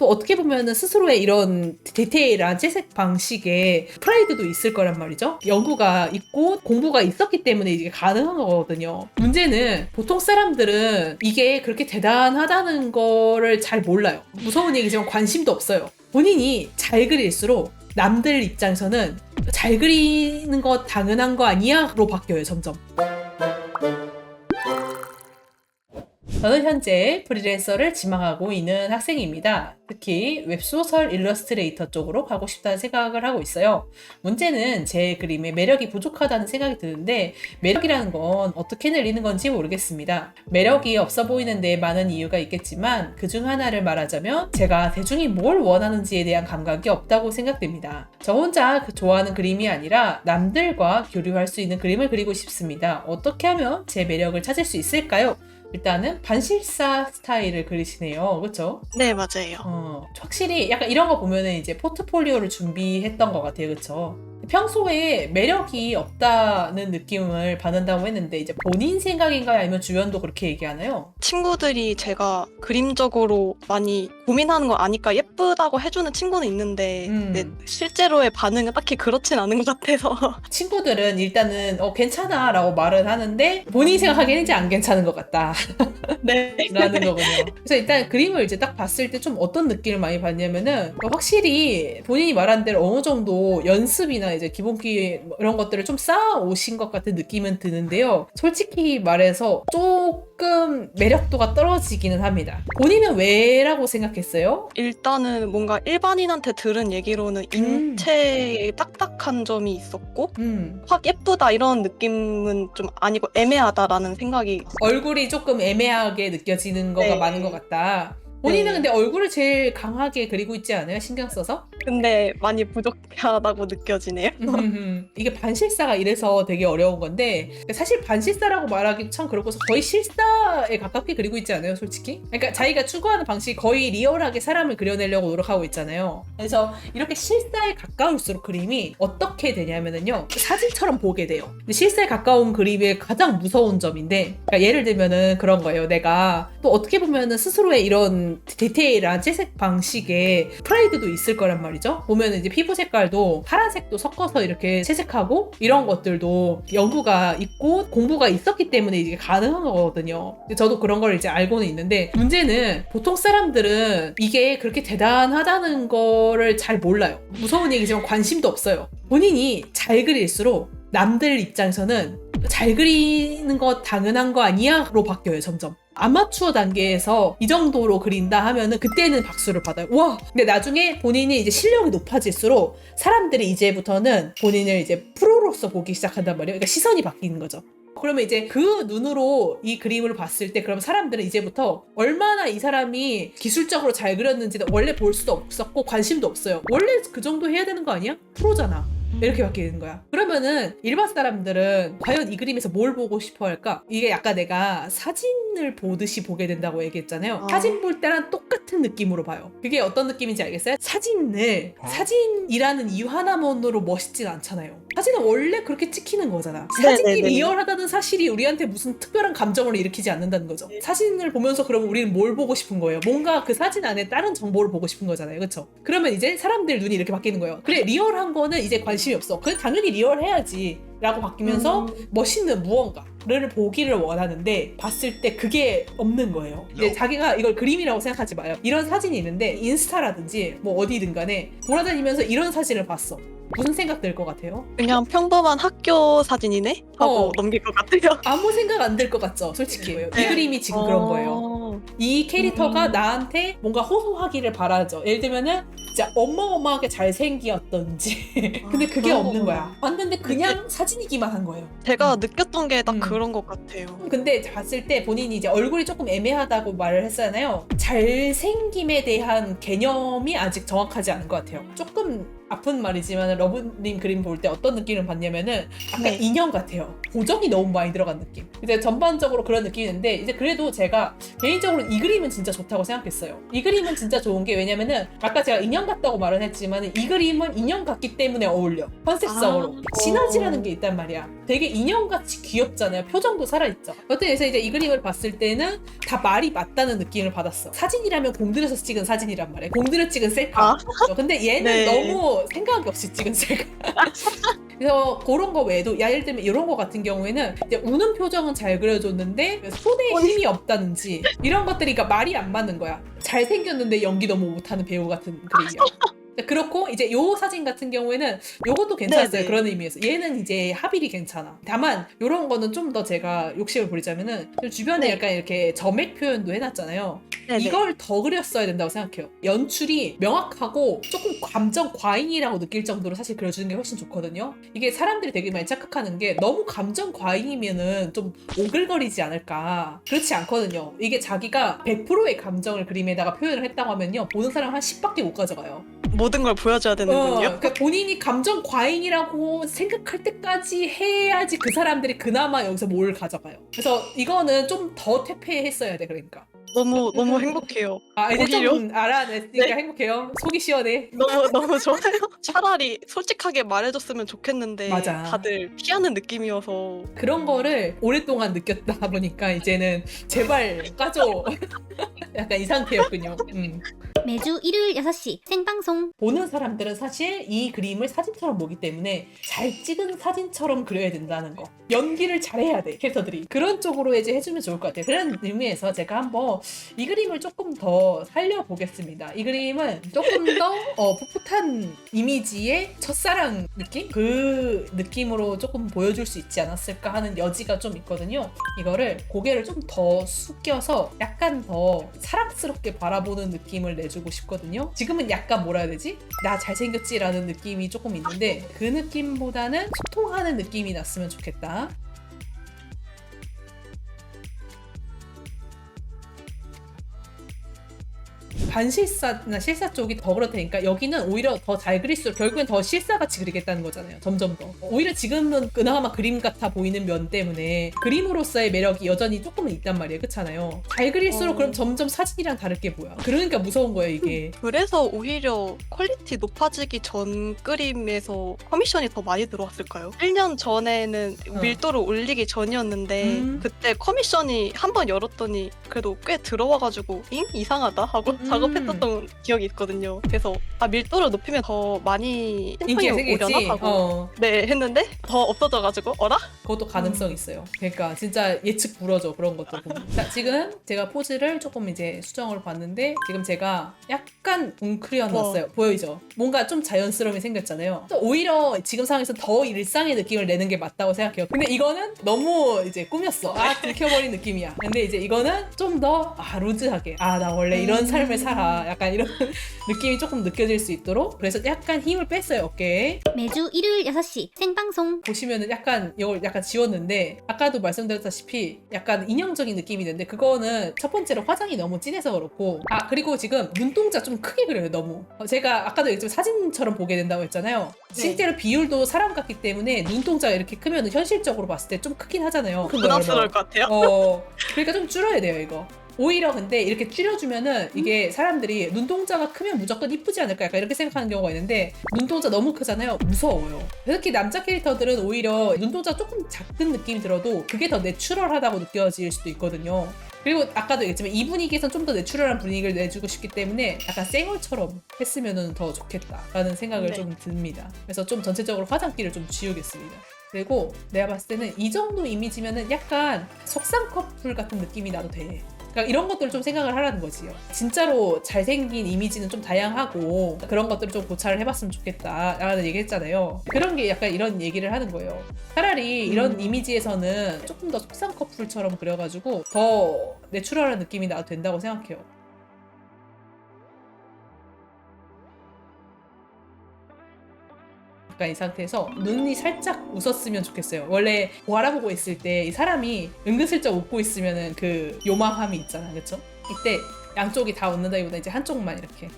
또 어떻게 보면은 스스로의 이런 디테일한 채색 방식에 프라이드도 있을 거란 말이죠. 연구가 있고 공부가 있었기 때문에 이게 가능한 거거든요. 문제는 보통 사람들은 이게 그렇게 대단하다는 거를 잘 몰라요. 무서운 얘기지만 관심도 없어요. 본인이 잘 그릴수록 남들 입장에서는 잘 그리는 거 당연한 거 아니야? 로 바뀌어요, 점점. 저는 현재 프리랜서를 지망하고 있는 학생입니다. 특히 웹소설 일러스트레이터 쪽으로 가고 싶다는 생각을 하고 있어요. 문제는 제 그림에 매력이 부족하다는 생각이 드는데 매력이라는 건 어떻게 늘리는 건지 모르겠습니다. 매력이 없어 보이는데 많은 이유가 있겠지만 그중 하나를 말하자면 제가 대중이 뭘 원하는지에 대한 감각이 없다고 생각됩니다. 저 혼자 좋아하는 그림이 아니라 남들과 교류할 수 있는 그림을 그리고 싶습니다. 어떻게 하면 제 매력을 찾을 수 있을까요? 일단은 반실사 스타일을 그리시네요. 그렇죠? 네, 맞아요. 확실히 약간 이런 거 보면은 이제 포트폴리오를 준비했던 것 같아요. 그렇죠? 평소에 매력이 없다는 느낌을 받는다고 했는데 이제 본인 생각인가요? 아니면 주변도 그렇게 얘기하나요? 친구들이 제가 그림적으로 많이 고민하는 거 아니까 예쁘다고 해주는 친구는 있는데 네, 실제로의 반응은 딱히 그렇진 않은 것 같아서 친구들은 일단은 괜찮아 라고 말은 하는데 본인이 생각하기에는 이제 안 괜찮은 것 같다 네. 라는 거군요. 그래서 일단 그림을 이제 딱 봤을 때 좀 어떤 느낌을 많이 받냐면은 확실히 본인이 말한 대로 어느 정도 연습이나 이제 기본기 이런 것들을 좀 쌓아 오신 것 같은 느낌은 드는데요. 솔직히 말해서 조금 매력도가 떨어지기는 합니다. 본인은 왜라고 생각했어요? 일단은 뭔가 일반인한테 들은 얘기로는 인체에 딱딱한 점이 있었고 확 예쁘다 이런 느낌은 좀 아니고 애매하다라는 생각이 얼굴이 조금 애매하게 느껴지는 거가 네. 많은 것 같다. 본인은 네. 근데 얼굴을 제일 강하게 그리고 있지 않아요? 신경 써서? 근데 많이 부족하다고 느껴지네요. 이게 반실사가 이래서 되게 어려운 건데 사실 반실사라고 말하기 참 그렇고서 거의 실사에 가깝게 그리고 있지 않아요? 솔직히? 그러니까 자기가 추구하는 방식이 거의 리얼하게 사람을 그려내려고 노력하고 있잖아요. 그래서 이렇게 실사에 가까울수록 그림이 어떻게 되냐면요 사진처럼 보게 돼요. 근데 실사에 가까운 그림의 가장 무서운 점인데 그러니까 예를 들면은 그런 거예요. 내가 또 어떻게 보면은 스스로의 이런 디테일한 채색 방식에 프라이드도 있을 거란 말이죠. 보면 이제 피부 색깔도 파란색도 섞어서 이렇게 채색하고 이런 것들도 연구가 있고 공부가 있었기 때문에 이게 가능한 거거든요. 저도 그런 걸 이제 알고는 있는데 문제는 보통 사람들은 이게 그렇게 대단하다는 거를 잘 몰라요. 무서운 얘기지만 관심도 없어요. 본인이 잘 그릴수록 남들 입장에서는 잘 그리는 거 당연한 거 아니야? 로 바뀌어요, 점점. 아마추어 단계에서 이 정도로 그린다 하면은 그때는 박수를 받아요. 와! 근데 나중에 본인이 이제 실력이 높아질수록 사람들이 이제부터는 본인을 이제 프로로서 보기 시작한단 말이에요. 그러니까 시선이 바뀌는 거죠. 그러면 이제 그 눈으로 이 그림을 봤을 때 그럼 사람들은 이제부터 얼마나 이 사람이 기술적으로 잘 그렸는지는 원래 볼 수도 없었고 관심도 없어요. 원래 그 정도 해야 되는 거 아니야? 프로잖아. 이렇게 바뀌는 거야. 그러면은 일반 사람들은 과연 이 그림에서 뭘 보고 싶어 할까? 이게 약간 내가 사진을 보듯이 보게 된다고 얘기했잖아요. 사진 볼 때랑 똑같은 느낌으로 봐요. 그게 어떤 느낌인지 알겠어요? 사진이라는 이유 하나만으로 멋있진 않잖아요. 사진은 원래 그렇게 찍히는 거잖아. 사진이 네네네. 리얼하다는 사실이 우리한테 무슨 특별한 감정을 일으키지 않는다는 거죠. 사진을 보면서 그러면 우리는 뭘 보고 싶은 거예요? 뭔가 그 사진 안에 다른 정보를 보고 싶은 거잖아요. 그렇죠? 그러면 이제 사람들 눈이 이렇게 바뀌는 거예요. 그래, 리얼한 거는 이제 관심이 없어. 그래, 당연히 리얼해야지 라고 바뀌면서 멋있는 무언가를 보기를 원하는데 봤을 때 그게 없는 거예요. 이제 자기가 이걸 그림이라고 생각하지 마요. 이런 사진이 있는데 인스타라든지 뭐 어디든 간에 돌아다니면서 이런 사진을 봤어. 무슨 생각 들 것 같아요? 그냥 평범한 학교 사진이네? 하고 넘길 것 같아요. 아무 생각 안 들 것 같죠? 솔직히. 이 그림이 지금 그런 거예요. 이 캐릭터가 나한테 뭔가 호소하기를 바라죠. 예를 들면은 진짜 어마어마하게 잘생기었던지 근데 그게 없는 거야. 봤는데 그냥 사진이기만 한 거예요. 제가 느꼈던 게 딱 그런 것 같아요. 근데 봤을 때 본인이 이제 얼굴이 조금 애매하다고 말을 했잖아요. 잘생김에 대한 개념이 아직 정확하지 않은 것 같아요. 조금 아픈 말이지만 러브님 그림 볼 때 어떤 느낌을 받냐면은 약간 인형 같아요. 고정이 너무 많이 들어간 느낌. 이제 전반적으로 그런 느낌인데 이제 그래도 제가 개인적으로 이 그림은 진짜 좋다고 생각했어요. 이 그림은 진짜 좋은 게 왜냐면은 아까 제가 인형 같다고 말은 했지만 이 그림은 인형 같기 때문에 어울려. 컨셉적으로. 시너지라는 게 있단 말이야. 되게 인형같이 귀엽잖아요. 표정도 살아있죠. 여튼 그래서 이제 이 그림을 봤을 때는 다 말이 맞다는 느낌을 받았어. 사진이라면 공들여서 찍은 사진이란 말이야. 공들여 찍은 셀카. 근데 얘는 네. 너무 생각 없이 찍은 셀카. 그래서 그런 거 외에도 예를 들면 이런 거 같은 경우에는 이제 우는 표정은 잘 그려줬는데 손에 힘이 없다든지 이런 것들이 그러니까 말이 안 맞는 거야. 잘생겼는데 연기 너무 못하는 배우 같은 그림이야. 그렇고 이제 요 사진 같은 경우에는 요것도 괜찮았어요. 네네. 그런 의미에서 얘는 이제 합일이 괜찮아. 다만 요런 거는 좀 더 제가 욕심을 부리자면은 좀 주변에 네. 약간 이렇게 점액 표현도 해놨잖아요. 네네. 이걸 더 그렸어야 된다고 생각해요. 연출이 명확하고 조금 감정 과잉이라고 느낄 정도로 사실 그려주는 게 훨씬 좋거든요. 이게 사람들이 되게 많이 착각하는 게 너무 감정 과잉이면은 좀 오글거리지 않을까. 그렇지 않거든요. 이게 자기가 100%의 감정을 그림에다가 표현을 했다고 하면요, 보는 사람 한 10밖에 못 가져가요. 모든 걸 보여줘야 되는군요. 그러니까 본인이 감정 과잉이라고 생각할 때까지 해야지 그 사람들이 그나마 여기서 뭘 가져가요. 그래서 이거는 좀 더 퇴폐했어야 돼. 그러니까 너무 행복해요. 이제 오히려? 좀 알아냈으니까 네. 행복해요. 속이 시원해. 너무 좋아요. 차라리 솔직하게 말해줬으면 좋겠는데 맞아. 다들 피하는 느낌이어서 그런 거를 오랫동안 느꼈다 보니까 이제는 제발 까줘. 약간 이 상태였군요. 매주 일요일 6시 생방송. 보는 사람들은 사실 이 그림을 사진처럼 보기 때문에 잘 찍은 사진처럼 그려야 된다는 거. 연기를 잘해야 돼, 캐릭터들이. 그런 쪽으로 이제 해주면 좋을 것 같아요. 그런 의미에서 제가 한번 이 그림을 조금 더 살려보겠습니다. 이 그림은 조금 더 풋풋한 이미지의 첫사랑 느낌? 그 느낌으로 조금 보여줄 수 있지 않았을까 하는 여지가 좀 있거든요. 이거를 고개를 좀 더 숙여서 약간 더 사랑스럽게 바라보는 느낌을 내주고 싶거든요. 지금은 약간 뭐라 해야 되지? 나 잘생겼지? 라는 느낌이 조금 있는데 그 느낌보다는 소통하는 느낌이 났으면 좋겠다. 반실사나 실사 쪽이 더 그렇다니까 여기는 오히려 더 잘 그릴수록 결국엔 더 실사같이 그리겠다는 거잖아요. 점점 더. 오히려 지금은 그나마 그림 같아 보이는 면 때문에 그림으로서의 매력이 여전히 조금은 있단 말이에요. 그렇잖아요. 잘 그릴수록 그럼 점점 사진이랑 다를 게 뭐야. 그러니까 무서운 거예요, 이게. 그래서 오히려 퀄리티 높아지기 전 그림에서 커미션이 더 많이 들어왔을까요? 1년 전에는 밀도를 올리기 전이었는데 그때 커미션이 한 번 열었더니 그래도 꽤 들어와가지고 이상하다 하고 작업했었던 기억이 있거든요. 그래서 밀도를 높이면 더 많이 인기가 팬층이 오려나 생기지? 하고 네 했는데 더 없어져가지고 어라? 그것도 가능성 있어요. 그러니까 진짜 예측 불허죠. 그런 것도 보면. 자, 지금 제가 포즈를 조금 이제 수정을 봤는데 지금 제가 약간 웅크려 놨어요. 보이죠? 뭔가 좀 자연스러움이 생겼잖아요. 또 오히려 지금 상황에서 더 일상의 느낌을 내는 게 맞다고 생각해요. 근데 이거는 너무 이제 꾸몄어. 들켜버린 느낌이야. 근데 이제 이거는 좀 더 루즈하게 나 원래 이런 삶을 살아. 약간 이런 느낌이 조금 느껴질 수 있도록 그래서 약간 힘을 뺐어요, 어깨에. 매주 일요일 6시 생방송. 보시면은 약간 이걸 약간 지웠는데 아까도 말씀드렸다시피 약간 인형적인 느낌이 있는데 그거는 첫 번째로 화장이 너무 진해서 그렇고 그리고 지금 눈동자 좀 크게 그려요. 너무 제가 아까도 얘기했지만 사진처럼 보게 된다고 했잖아요. 네. 실제로 비율도 사람 같기 때문에 눈동자가 이렇게 크면 현실적으로 봤을 때 좀 크긴 하잖아요. 부담스러울 것 같아요. 그러니까 좀 줄여야 돼요, 이거. 오히려 근데 이렇게 줄여주면은 이게 사람들이 눈동자가 크면 무조건 이쁘지 않을까 약간 이렇게 생각하는 경우가 있는데 눈동자 너무 크잖아요. 무서워요. 특히 남자 캐릭터들은 오히려 눈동자 조금 작은 느낌이 들어도 그게 더 내추럴하다고 느껴질 수도 있거든요. 그리고 아까도 얘기했지만 이 분위기에선 좀 더 내추럴한 분위기를 내주고 싶기 때문에 약간 쌩얼처럼 했으면 더 좋겠다라는 생각을 좀 듭니다. 그래서 좀 전체적으로 화장기를 좀 지우겠습니다. 그리고 내가 봤을 때는 이 정도 이미지면은 약간 속상 커플 같은 느낌이 나도 돼. 그러니까 이런 것들을 좀 생각을 하라는 거지요. 진짜로 잘생긴 이미지는 좀 다양하고 그런 것들을 좀 고찰을 해봤으면 좋겠다라는 얘기 했잖아요. 그런 게 약간 이런 얘기를 하는 거예요. 차라리 이런 이미지에서는 조금 더 속상 커플처럼 그려가지고 더 내추럴한 느낌이 나도 된다고 생각해요. 약간 이 상태에서 눈이 살짝 웃었으면 좋겠어요. 원래 바라보고 있을 때 이 사람이 은근슬쩍 웃고 있으면은 그 요망함이 있잖아, 그쵸? 이때 양쪽이 다 웃는다기보다 이제 한쪽만 이렇게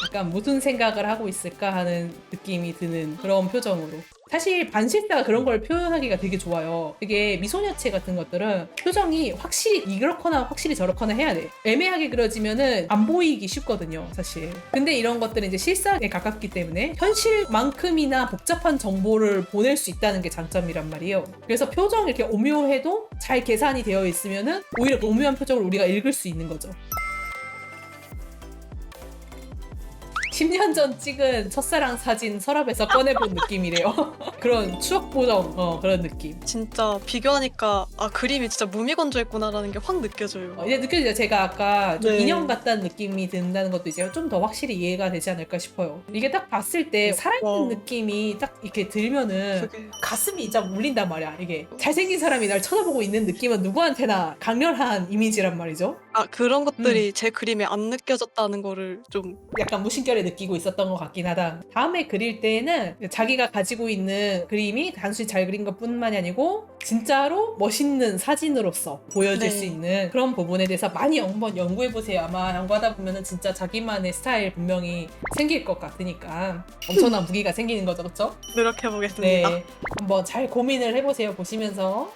약간 무슨 생각을 하고 있을까 하는 느낌이 드는 그런 표정으로 사실 반실사가 그런 걸 표현하기가 되게 좋아요. 되게 미소녀체 같은 것들은 표정이 확실히 이렇거나 확실히 저렇거나 해야 돼. 애매하게 그려지면은 안 보이기 쉽거든요, 사실. 근데 이런 것들은 이제 실사에 가깝기 때문에 현실만큼이나 복잡한 정보를 보낼 수 있다는 게 장점이란 말이에요. 그래서 표정이 이렇게 오묘해도 잘 계산이 되어 있으면은 오히려 그 오묘한 표정을 우리가 읽을 수 있는 거죠. 10년 전 찍은 첫사랑 사진 서랍에서 꺼내본 느낌이래요. 그런 추억 보정, 그런 느낌. 진짜 비교하니까 아 그림이 진짜 무미건조했구나라는 게 확 느껴져요. 이제 느껴지죠. 제가 아까 좀 네. 인형 같다는 느낌이 든다는 것도 이제 좀 더 확실히 이해가 되지 않을까 싶어요. 이게 딱 봤을 때 살아있는 와. 느낌이 딱 이렇게 들면은 그게 가슴이 진짜 울린단 말이야. 이게 잘생긴 사람이 날 쳐다보고 있는 느낌은 누구한테나 강렬한 이미지란 말이죠. 아 그런 것들이 제 그림에 안 느껴졌다는 거를 좀 약간 무심결에 느끼고 있었던 것 같긴 하다. 다음에 그릴 때는 자기가 가지고 있는 그림이 단순히 잘 그린 것뿐만이 아니고 진짜로 멋있는 사진으로서 보여질 네. 수 있는 그런 부분에 대해서 많이 한번 연구해보세요. 아마 연구하다 보면은 진짜 자기만의 스타일 분명히 생길 것 같으니까 엄청난 무기가 생기는 거죠, 그렇죠? 노력해 보겠습니다. 네, 한번 잘 고민을 해보세요. 보시면서